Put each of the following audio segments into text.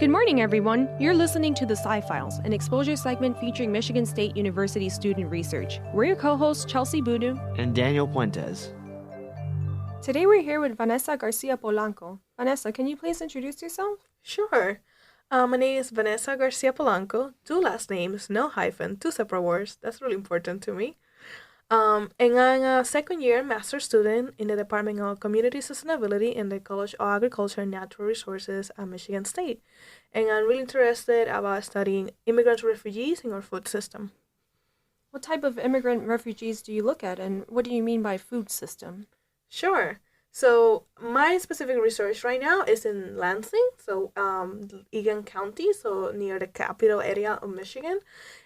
Good morning, everyone. You're listening to the Sci-Files, an exposure segment featuring Michigan State University student research. We're your co-hosts, Chelsie and Daniel Puentes. Today we're here with Vanessa García Polanco. Vanessa, can you please introduce yourself? Sure. My name is Vanessa García Polanco. 2 last names, no hyphen, 2 separate words. That's really important to me. And I'm a second-year master's student in the Department of Community Sustainability in the College of Agriculture and Natural Resources at Michigan State. And I'm really interested about studying immigrants and refugees in our food system. What type of immigrant refugees do you look at, and what do you mean by food system? Sure. So my specific research right now is in Lansing, so Egan County, so near the capital area of Michigan.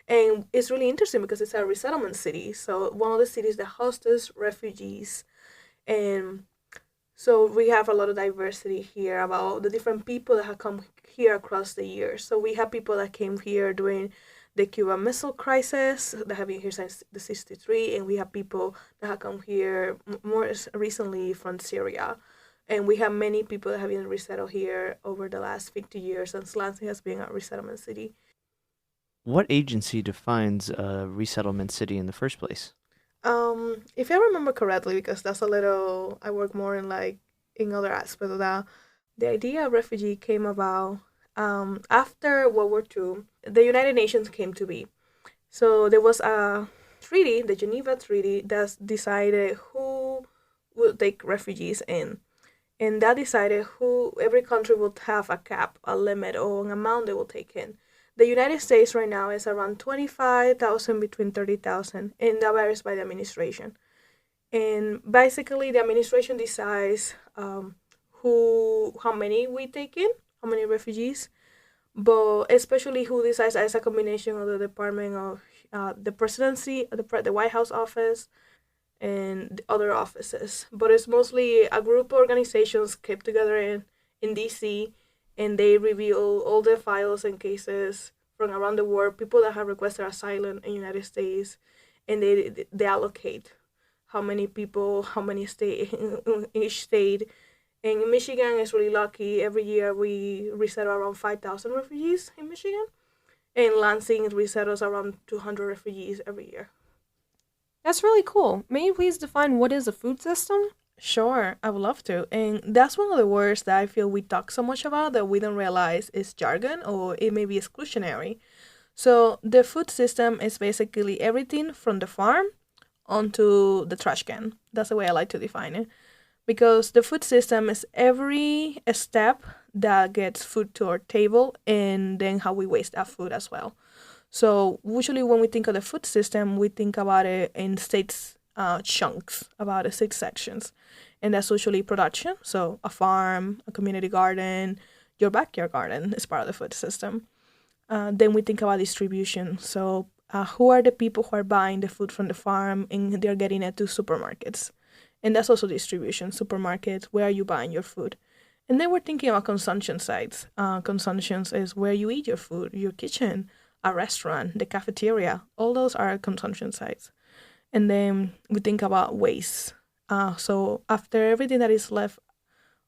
And it's really interesting because it's a resettlement city. So one of the cities that hosts refugees. And so we have a lot of diversity here about the different people that have come here across the years. So we have people that came here during the Cuban Missile Crisis that have been here since the 63, and we have people that have come here more recently from Syria. And we have many people that have been resettled here over the last 50 years since Lansing has been a resettlement city. What agency defines a resettlement city in the first place? If I remember correctly, because that's a little, I work more in other aspects of that, the idea of refugee came about after World War II. The United Nations came to be. So there was a treaty, the Geneva Treaty, that decided who would take refugees in. And that decided every country would have a cap, a limit, or an amount they will take in. The United States right now is around 25,000, between 30,000, and that varies by the administration. And basically, the administration decides how many we take in, how many refugees, but especially who decides as a combination of the Department of the Presidency, the White House office, and other offices. But it's mostly a group of organizations kept together in D.C., and they review all the files and cases from around the world, people that have requested asylum in the United States, and they allocate how many people, how many state in each state. And in Michigan, it's really lucky. Every year we resettle around 5,000 refugees in Michigan. And Lansing resettles around 200 refugees every year. That's really cool. May you please define what is a food system? Sure, I would love to. And that's one of the words that I feel we talk so much about that we don't realize is jargon or it may be exclusionary. So the food system is basically everything from the farm onto the trash can. That's the way I like to define it. Because the food system is every step that gets food to our table and then how we waste that food as well. So usually when we think of the food system, we think about it in states chunks, about 6 sections. And that's usually production. So a farm, a community garden, your backyard garden is part of the food system. Then we think about distribution. So who are the people who are buying the food from the farm and they're getting it to supermarkets? And that's also distribution, supermarkets, where are you buying your food? And then we're thinking about consumption sites. Consumption is where you eat your food, your kitchen, a restaurant, the cafeteria. All those are consumption sites. And then we think about waste. So after everything that is left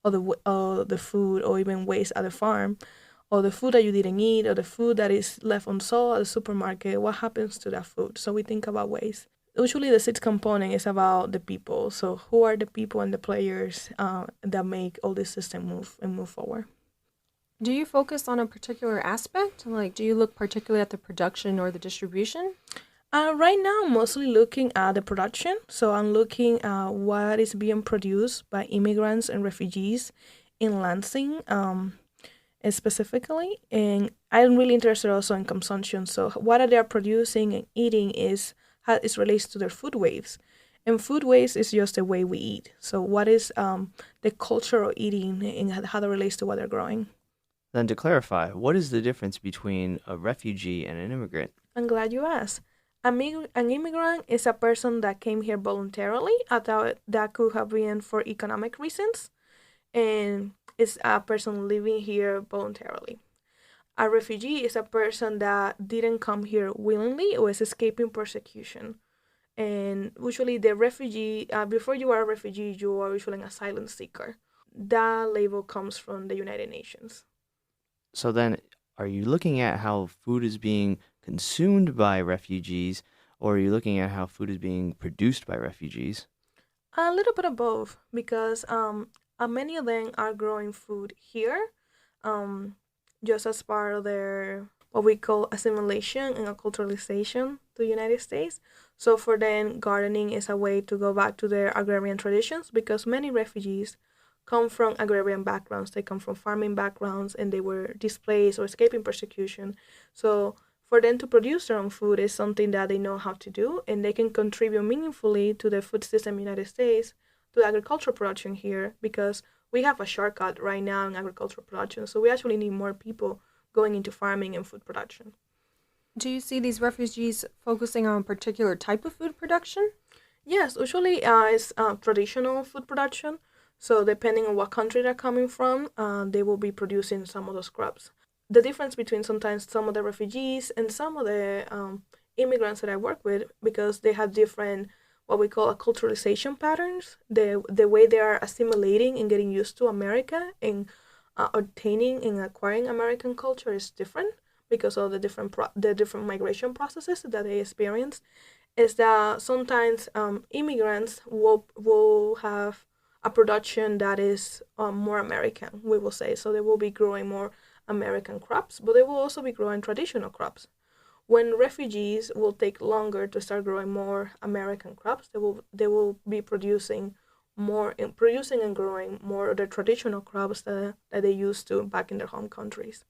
of the food or even waste at the farm, or the food that you didn't eat, or the food that is left unsold at the supermarket, what happens to that food? So we think about waste. Usually the 6th component is about the people. So who are the people and the players that make all this system move forward? Do you focus on a particular aspect? Like, do you look particularly at the production or the distribution? Right now, I'm mostly looking at the production. So I'm looking at what is being produced by immigrants and refugees in Lansing specifically. And I'm really interested also in consumption. So what are they producing and eating is how it relates to their foodways. And foodways is just the way we eat. So what is the culture of eating and how that relates to what they're growing? Then to clarify, what is the difference between a refugee and an immigrant? I'm glad you asked. An immigrant is a person that came here voluntarily. I thought that could have been for economic reasons. And it's a person living here voluntarily. A refugee is a person that didn't come here willingly or is escaping persecution. And usually the refugee, before you are a refugee, you are usually an asylum seeker. That label comes from the United Nations. So then, are you looking at how food is being consumed by refugees, or are you looking at how food is being produced by refugees? A little bit of both, because many of them are growing food here, um, just as part of their what we call assimilation and acculturalization to the United States. So for them, gardening is a way to go back to their agrarian traditions because many refugees come from agrarian backgrounds. They come from farming backgrounds and they were displaced or escaping persecution. So for them to produce their own food is something that they know how to do and they can contribute meaningfully to the food system in the United States, to agricultural production here, because we have a shortcut right now in agricultural production. So we actually need more people going into farming and food production. Do you see these refugees focusing on a particular type of food production? Yes, usually it's traditional food production. So depending on what country they're coming from, they will be producing some of those crops. The difference between sometimes some of the refugees and some of the immigrants that I work with, because they have different what we call acculturalization patterns, the way they are assimilating and getting used to America and obtaining and acquiring American culture is different because of the different migration processes that they experience. Is that sometimes immigrants will have a production that is more American, we will say. So they will be growing more American crops, but they will also be growing traditional crops. When refugees will take longer to start growing more American crops, they will be producing and growing more of the traditional crops that they used to back in their home countries.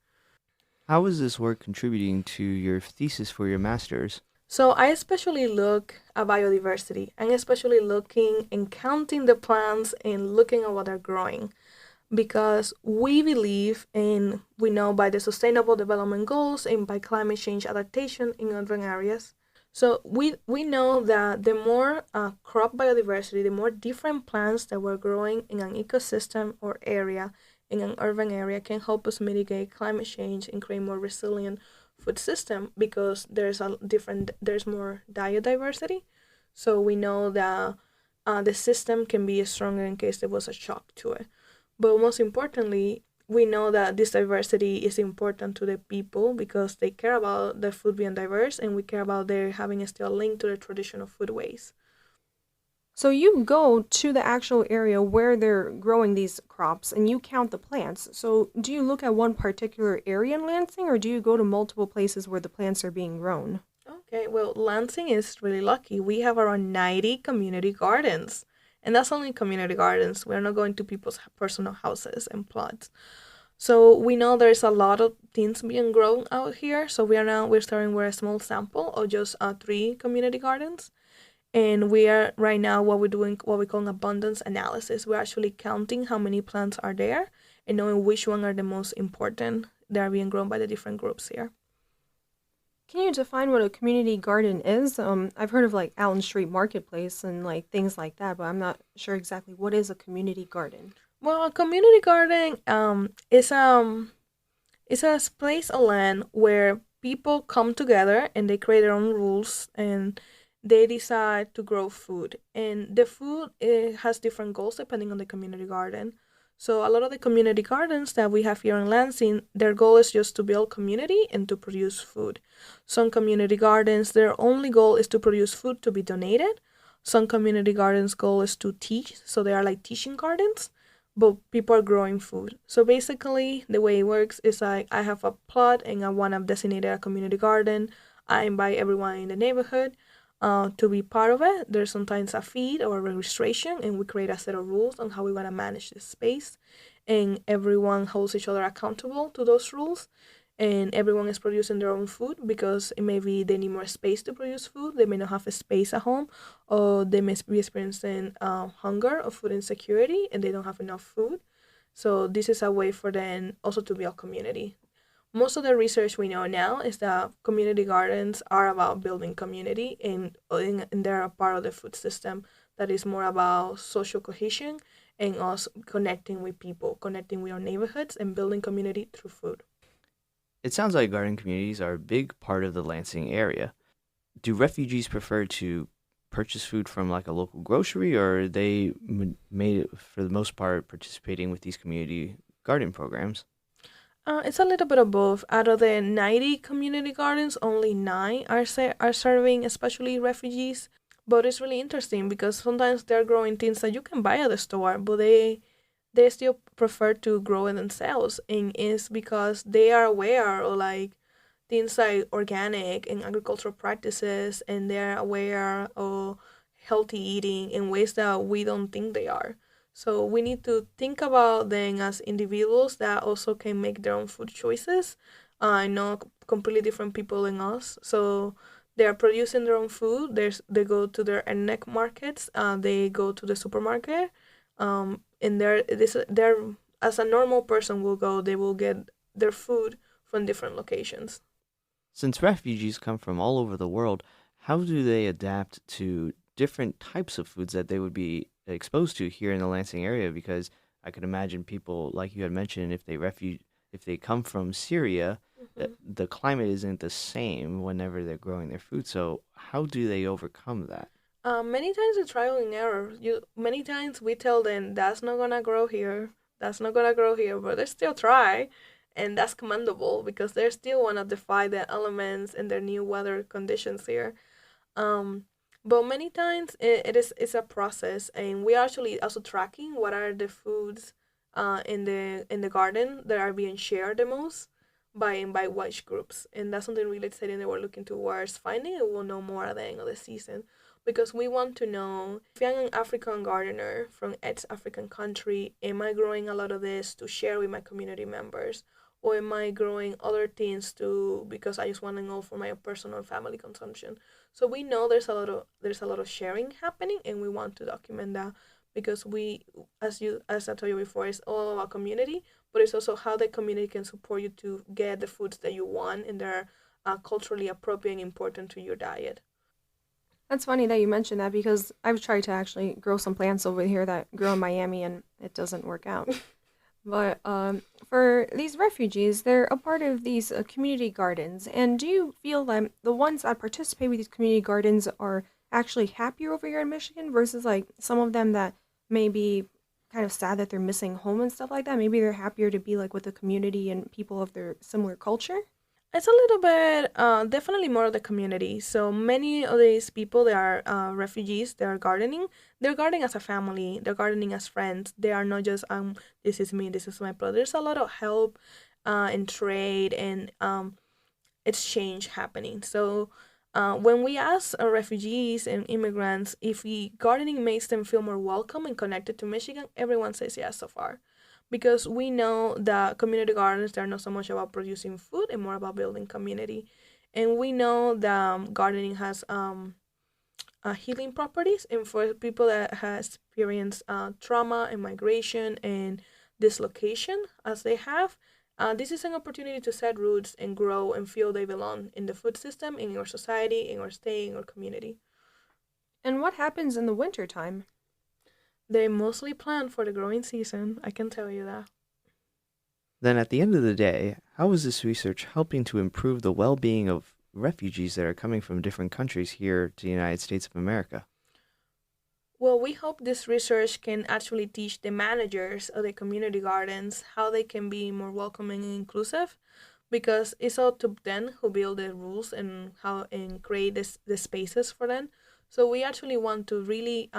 How is this work contributing to your thesis for your master's? So I especially look at biodiversity. I'm especially looking and counting the plants and looking at what they're growing because we believe and we know by the Sustainable Development Goals and by climate change adaptation in urban areas. So we know that the more crop biodiversity, the more different plants that we're growing in an ecosystem or area in an urban area can help us mitigate climate change and create more resilient food system because there's more biodiversity. So we know that the system can be stronger in case there was a shock to it. But most importantly, we know that this diversity is important to the people because they care about their food being diverse and we care about their having still a link to their traditional foodways. So you go to the actual area where they're growing these crops and you count the plants. So do you look at one particular area in Lansing or do you go to multiple places where the plants are being grown? Okay, well, Lansing is really lucky. We have around 90 community gardens. And that's only community gardens. We're not going to people's personal houses and plots. So we know there's a lot of things being grown out here. So we're starting with a small sample of just 3 community gardens. And we are right now what we call an abundance analysis. We're actually counting how many plants are there and knowing which one are the most important that are being grown by the different groups here. Can you define what a community garden is? I've heard of like Allen Street Marketplace and like things like that, but I'm not sure exactly what is a community garden. Well, a community garden is a place of land where people come together and they create their own rules and they decide to grow food. And the food has different goals depending on the community garden. So a lot of the community gardens that we have here in Lansing, their goal is just to build community and to produce food. Some community gardens, their only goal is to produce food to be donated. Some community gardens' goal is to teach, so they are like teaching gardens, but people are growing food. So basically, the way it works is like I have a plot and I want to designate a community garden. I invite everyone in the neighborhood to be part of it. There's sometimes a fee or a registration, and we create a set of rules on how we want to manage this space. And everyone holds each other accountable to those rules. And everyone is producing their own food because maybe they need more space to produce food. They may not have a space at home, or they may be experiencing hunger or food insecurity, and they don't have enough food. So this is a way for them also to build community. Most of the research we know now is that community gardens are about building community and they're a part of the food system that is more about social cohesion and us connecting with people, connecting with our neighborhoods and building community through food. It sounds like garden communities are a big part of the Lansing area. Do refugees prefer to purchase food from like a local grocery, or are they made for the most part participating with these community garden programs? It's a little bit of both. Out of the 90 community gardens, only 9 are serving especially refugees. But it's really interesting because sometimes they're growing things that you can buy at the store, but they still prefer to grow it themselves, and it's because they are aware of like things like organic and agricultural practices, and they're aware of healthy eating in ways that we don't think they are. So we need to think about them as individuals that also can make their own food choices. Not completely different people than us. So they are producing their own food. They go to their ethnic markets. They go to the supermarket. And they're as a normal person will go. They will get their food from different locations. Since refugees come from all over the world, how do they adapt to different types of foods that they would be exposed to here in the Lansing area? Because I could imagine people, like you had mentioned, if they come from Syria, Mhm. the climate isn't the same whenever they're growing their food. So how do they overcome that? Many times it's trial and error. Many times we tell them that's not gonna grow here, that's not gonna grow here, but they still try, and that's commendable because they still wanna defy the elements and their new weather conditions here. Um, but many times it's a process, and we are actually also tracking what are the foods in the garden that are being shared the most by which groups, and that's something really exciting that we're looking towards finding, and we'll know more at the end of the season because we want to know if I'm an African gardener from X African country, am I growing a lot of this to share with my community members? Or am I growing other things to because I just want to know for my personal family consumption? So we know there's a lot of sharing happening, and we want to document that because we, as I told you before, it's all about community, but it's also how the community can support you to get the foods that you want and they're culturally appropriate and important to your diet. That's funny that you mentioned that because I've tried to actually grow some plants over here that grow in Miami and it doesn't work out. But for these refugees, they're a part of these community gardens. And do you feel that the ones that participate with these community gardens are actually happier over here in Michigan versus like some of them that may be kind of sad that they're missing home and stuff like that? Maybe they're happier to be like with the community and people of their similar culture? It's a little bit, definitely more of the community. So many of these people, they are refugees, they are gardening. They're gardening as a family, they're gardening as friends. They are not just, this is me, this is my brother. There's a lot of help and trade and exchange happening. So when we ask refugees and immigrants if gardening makes them feel more welcome and connected to Michigan, everyone says yes so far because we know that community gardens they're not so much about producing food and more about building community, and we know that gardening has healing properties, and for people that has experienced trauma and migration and dislocation as they have, this is an opportunity to set roots and grow and feel they belong in the food system, in our society, in our state, in our community. And what happens in the winter time? They mostly plan for the growing season, I can tell you that. Then at the end of the day, how is this research helping to improve the well-being of refugees that are coming from different countries here to the United States of America? Well, we hope this research can actually teach the managers of the community gardens how they can be more welcoming and inclusive because it's up to them who build the rules and how and create the spaces for them. So we actually want to really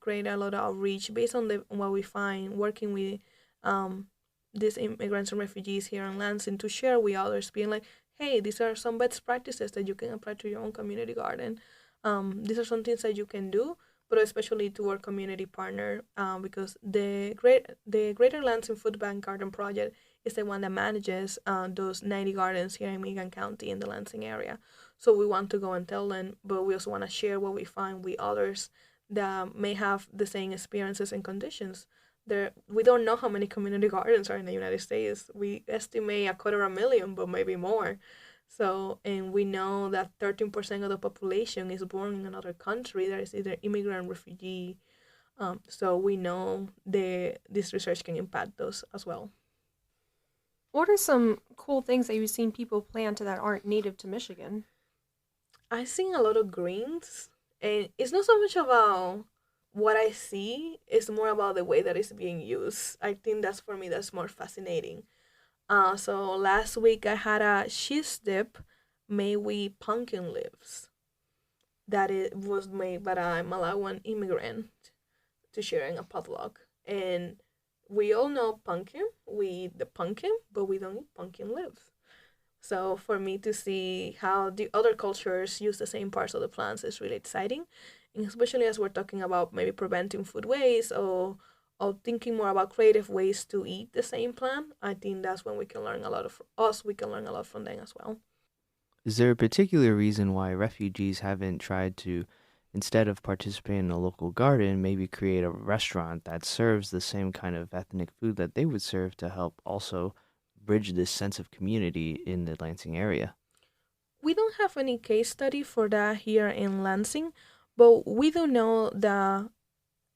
create a lot of outreach based on what we find working with um, these immigrants and refugees here in Lansing to share with others, being like, hey, these are some best practices that you can apply to your own community garden. These are some things that you can do, but especially to our community partner, because the Greater Lansing Food Bank Garden Project is the one that manages those 90 gardens here in Megan County in the Lansing area. So we want to go and tell them, but we also want to share what we find with others that may have the same experiences and conditions. We don't know how many community gardens are in the United States. We estimate 250,000, but maybe more. So, and we know that 13% of the population is born in another country that is either immigrant, refugee. So we know this research can impact those as well. What are some cool things that you've seen people plant that aren't native to Michigan? I've seen a lot of greens, and it's not so much about what I see, it's more about the way that it's being used. I think that's for me, that's more fascinating. So last week I had a cheese dip made with pumpkin leaves that it was made by a Malawian immigrant to share in a potluck. And we all know pumpkin, we eat the pumpkin, but we don't eat pumpkin leaves. So for me to see how the other cultures use the same parts of the plants is really exciting, and especially as we're talking about maybe preventing food waste or thinking more about creative ways to eat the same plant. I think that's when we can learn a lot of us. We can learn a lot from them as well. Is there a particular reason why refugees haven't tried to, instead of participating in a local garden, maybe create a restaurant that serves the same kind of ethnic food that they would serve to help also bridge this sense of community in the Lansing area? We don't have any case study for that here in Lansing, but we do know that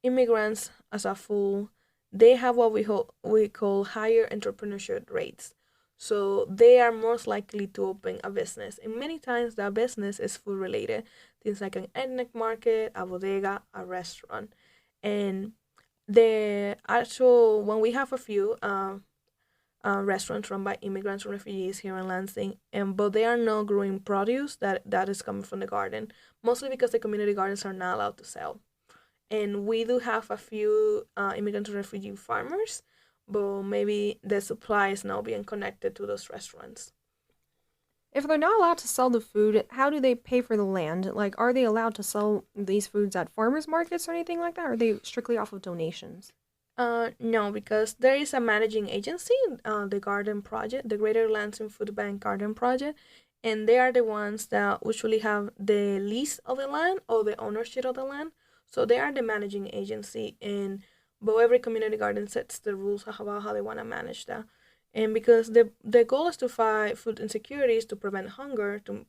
immigrants as a whole, they have what we call higher entrepreneurship rates. So they are most likely to open a business. And many times that business is food related. Things like an ethnic market, a bodega, a restaurant. And the actual, when we have a few restaurants run by immigrants and refugees here in Lansing, and but they are not growing produce that is coming from the garden, mostly because the community gardens are not allowed to sell. And we do have a few immigrant and refugee farmers, but maybe the supply is now being connected to those restaurants. If they're not allowed to sell the food, how do they pay for the land? Like, are they allowed to sell these foods at farmers markets or anything like that? Or are they strictly off of donations? No, because there is a managing agency, the Garden Project, the Greater Lansing Food Bank Garden Project, and they are the ones that usually have the lease of the land or the ownership of the land. So they are the managing agency, and but every community garden sets the rules about how they want to manage that. And because the goal is to fight food insecurities, to prevent hunger, to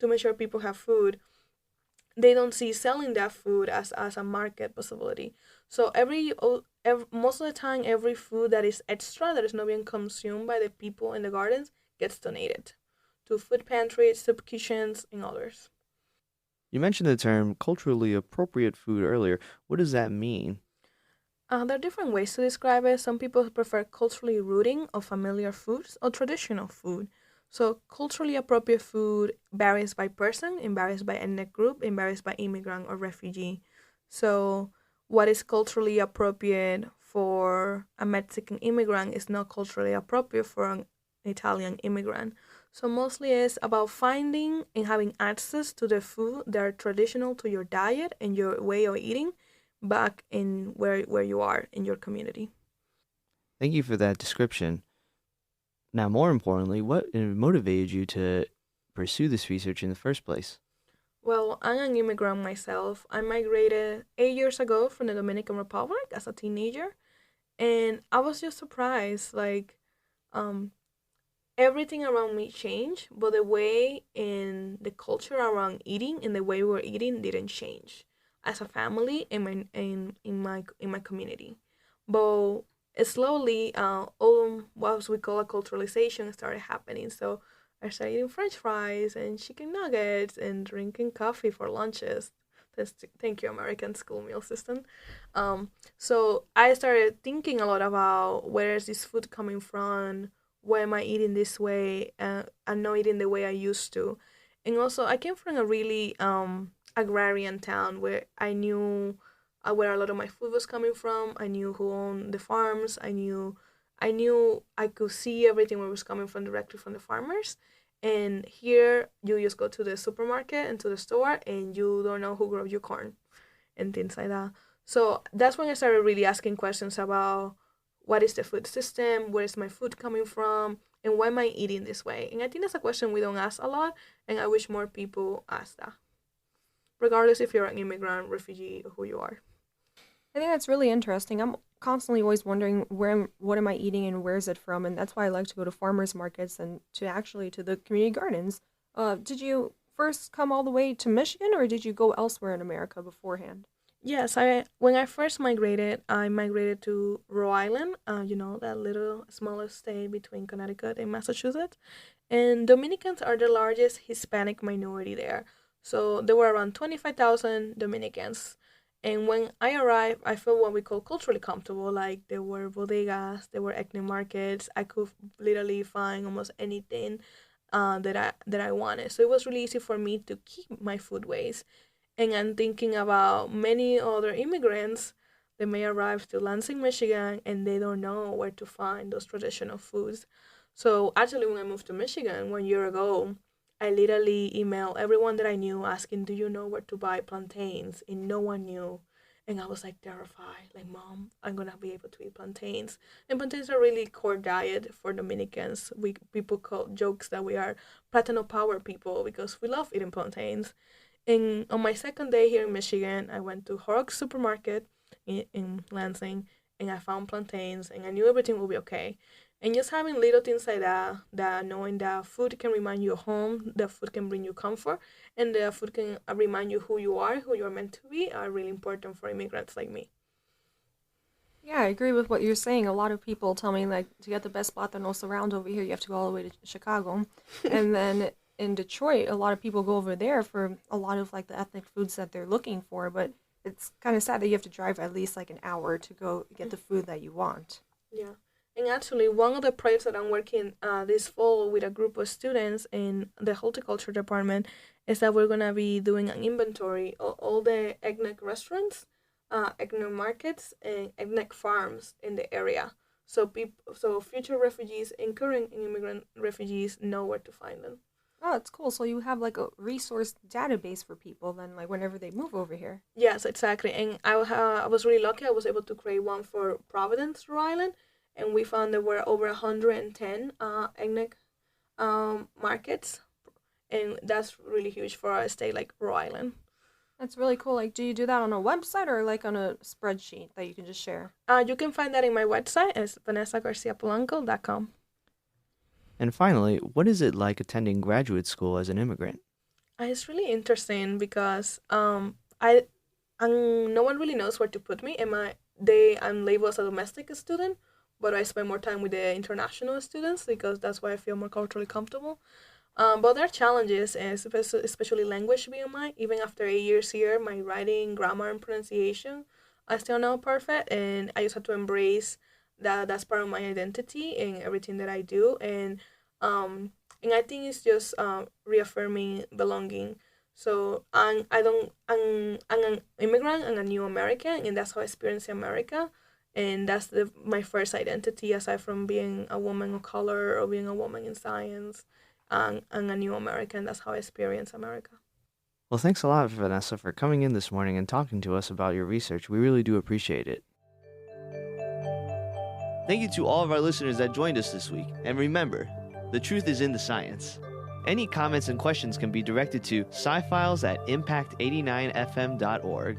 make sure people have food, they don't see selling that food as a market possibility. So every most of the time, every food that is extra that is not being consumed by the people in the gardens gets donated to food pantries, soup kitchens, and others. You mentioned the term culturally appropriate food earlier. What does that mean? There are different ways to describe it. Some people prefer culturally rooting or familiar foods or traditional food. So culturally appropriate food varies by person, and varies by ethnic group, and varies by immigrant or refugee. So what is culturally appropriate for a Mexican immigrant is not culturally appropriate for an Italian immigrant. So mostly it's about finding and having access to the food that are traditional to your diet and your way of eating back in where you are in your community. Thank you for that description. Now, more importantly, what motivated you to pursue this research in the first place? Well, I'm an immigrant myself. I migrated 8 years ago from the Dominican Republic as a teenager, and I was just surprised. Like, um, everything around me changed, but the way and the culture around eating and the way we're eating didn't change as a family in my community. But slowly, all what we call a culturalization started happening. So I started eating French fries and chicken nuggets and drinking coffee for lunches. Thank you, American school meal system. So I started thinking a lot about where is this food coming from? Why am I eating this way? I'm not eating the way I used to. And also, I came from a really agrarian town where I knew where a lot of my food was coming from. I knew who owned the farms. I knew I could see everything where it was coming from directly from the farmers. And here, you just go to the supermarket and to the store, and you don't know who grows your corn and things like that. So that's when I started really asking questions about what is the food system, where is my food coming from, and why am I eating this way? And I think that's a question we don't ask a lot, and I wish more people ask that, regardless if you're an immigrant, refugee, or who you are. I think that's really interesting. I'm constantly always wondering what am I eating and where is it from, and that's why I like to go to farmers markets and to the community gardens. Did you first come all the way to Michigan, or did you go elsewhere in America beforehand? Yes, I when I first migrated, I migrated to Rhode Island. That little smaller state between Connecticut and Massachusetts. And Dominicans are the largest Hispanic minority there. So there were around 25,000 Dominicans. And when I arrived, I felt what we call culturally comfortable. Like there were bodegas, there were ethnic markets. I could literally find almost anything that I wanted. So it was really easy for me to keep my foodways. And I'm thinking about many other immigrants that may arrive to Lansing, Michigan, and they don't know where to find those traditional foods. So actually, when I moved to Michigan 1 year ago, I literally emailed everyone that I knew asking, "Do you know where to buy plantains?" And no one knew. And I was like terrified, like, "Mom, I'm gonna be able to eat plantains." And plantains are really core diet for Dominicans. We people call jokes that we are platinum power people because we love eating plantains. And on my second day here in Michigan, I went to Horrocks supermarket in Lansing, and I found plantains, and I knew everything would be okay. And just having little things like that knowing that food can remind you of home, that food can bring you comfort, and that food can remind you who you are meant to be, are really important for immigrants like me. Yeah, I agree with what you're saying. A lot of people tell me like to get the best platanos around over here, you have to go all the way to Chicago, and then in Detroit, a lot of people go over there for a lot of like the ethnic foods that they're looking for. But it's kind of sad that you have to drive at least like an hour to go get the food that you want. Yeah. And actually, one of the projects that I'm working this fall with a group of students in the horticulture department is that we're gonna be doing an inventory of all the ethnic restaurants, ethnic markets, and ethnic farms in the area. So future refugees and current immigrant refugees know where to find them. Oh, it's cool. So you have like a resource database for people then, like whenever they move over here. Yes, exactly. And I was really lucky. I was able to create one for Providence, Rhode Island, and we found there were over 110 ethnic markets, and that's really huge for a state like Rhode Island. That's really cool. Like, do you do that on a website or like on a spreadsheet that you can just share? You can find that in my website. It's vanessagarciapolanco.com. And finally, what is it like attending graduate school as an immigrant? It's really interesting because I no one really knows where to put me. I'm labeled as a domestic student, but I spend more time with the international students because that's why I feel more culturally comfortable. But there are challenges, especially language being mine. Even after 8 years here, my writing, grammar, and pronunciation are still not perfect, and I just have to embrace that that's part of my identity and everything that I do. And I think it's just reaffirming belonging. So I'm an immigrant and a new American, and that's how I experience America. And that's my first identity, aside from being a woman of color or being a woman in science, and a new American. That's how I experience America. Well, thanks a lot, Vanessa, for coming in this morning and talking to us about your research. We really do appreciate it. Thank you to all of our listeners that joined us this week. And remember, the truth is in the science. Any comments and questions can be directed to Sci-Files at impact89fm.org.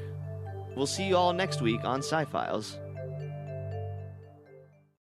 We'll see you all next week on Sci-Files.